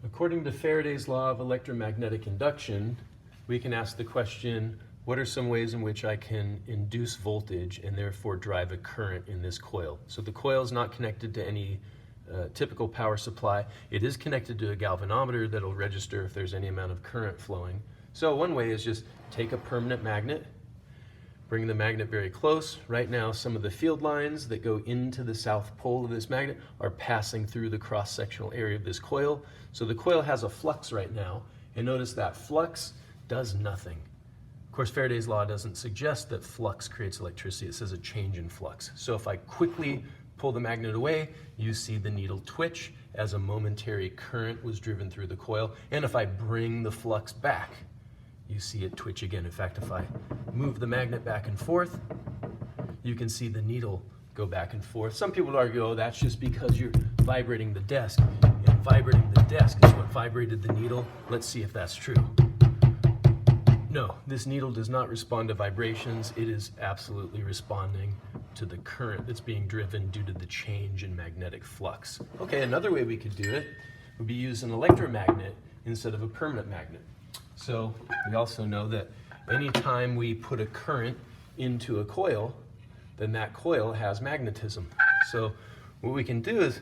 According to Faraday's law of electromagnetic induction, we can ask the question, what are some ways in which I can induce voltage and therefore drive a current in this coil? So the coil is not connected to any typical power supply. It is connected to a galvanometer that'll register if there's any amount of current flowing. So one way is just take a permanent magnet, bring the magnet very close. Right now, some of the field lines that go into the south pole of this magnet are passing through the cross-sectional area of this coil. So the coil has a flux right now, and notice that flux does nothing. Of course, Faraday's law doesn't suggest that flux creates electricity. It says a change in flux. So if I quickly pull the magnet away, you see the needle twitch as a momentary current was driven through the coil. And if I bring the flux back, you see it twitch again. In fact, if I move the magnet back and forth, you can see the needle go back and forth. Some people would argue, oh, that's just because you're vibrating the desk. And vibrating the desk is what vibrated the needle. Let's see if that's true. No, this needle does not respond to vibrations. It is absolutely responding to the current that's being driven due to the change in magnetic flux. Okay, another way we could do it would be use an electromagnet instead of a permanent magnet. So we also know that anytime we put a current into a coil, then that coil has magnetism. So what we can do is,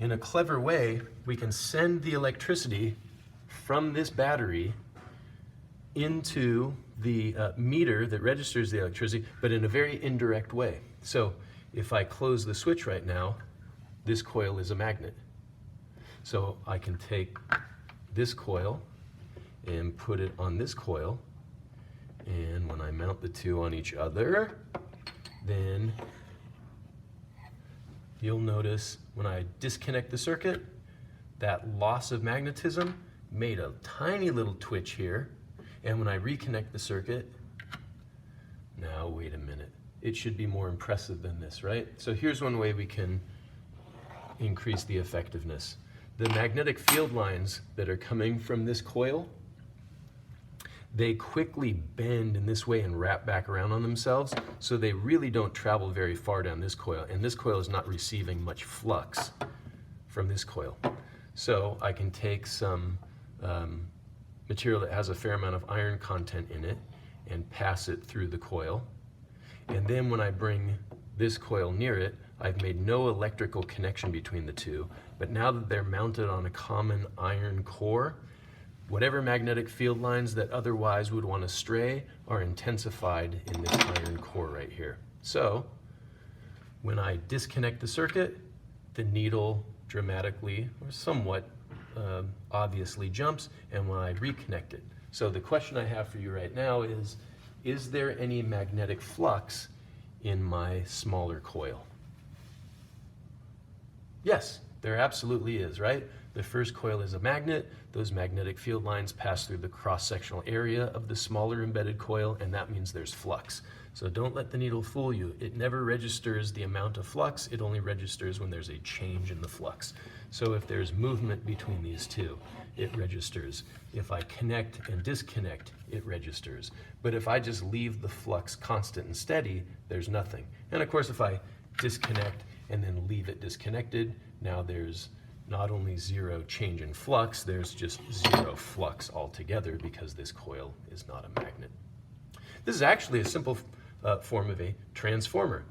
in a clever way, we can send the electricity from this battery into the meter that registers the electricity, but in a very indirect way. So if I close the switch right now, this coil is a magnet. So I can take this coil and put it on this coil, and when I mount the two on each other, then you'll notice when I disconnect the circuit, that loss of magnetism made a tiny little twitch here, and when I reconnect the circuit, now wait a minute, it should be more impressive than this, right? So here's one way we can increase the effectiveness. The magnetic field lines that are coming from this coil, they quickly bend in this way and wrap back around on themselves, so they really don't travel very far down this coil, and this coil is not receiving much flux from this coil. So I can take some material that has a fair amount of iron content in it and pass it through the coil, and then when I bring this coil near it, I've made no electrical connection between the two, but now that they're mounted on a common iron core, whatever magnetic field lines that otherwise would want to stray are intensified in this iron core right here. So when I disconnect the circuit, the needle dramatically or somewhat obviously jumps, and when I reconnect it. So the question I have for you right now is there any magnetic flux in my smaller coil? Yes, there absolutely is, right? The first coil is a magnet. Those magnetic field lines pass through the cross-sectional area of the smaller embedded coil, and that means there's flux. So don't let the needle fool you. It never registers the amount of flux. It only registers when there's a change in the flux. So if there's movement between these two, it registers. If I connect and disconnect, it registers. But if I just leave the flux constant and steady, there's nothing. And of course, if I disconnect and then leave it disconnected, now there's not only zero change in flux, there's just zero flux altogether because this coil is not a magnet. This is actually a simple form of a transformer.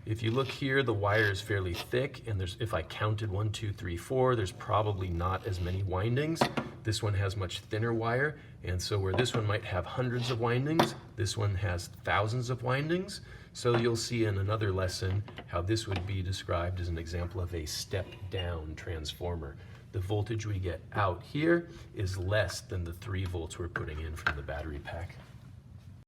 If you look here, the wire is fairly thick, and if I counted 1, 2, 3, 4, there's probably not as many windings. This one has much thinner wire, and so where this one might have hundreds of windings, this one has thousands of windings. So you'll see in another lesson how this would be described as an example of a step-down transformer. The voltage we get out here is less than the 3 volts we're putting in from the battery pack.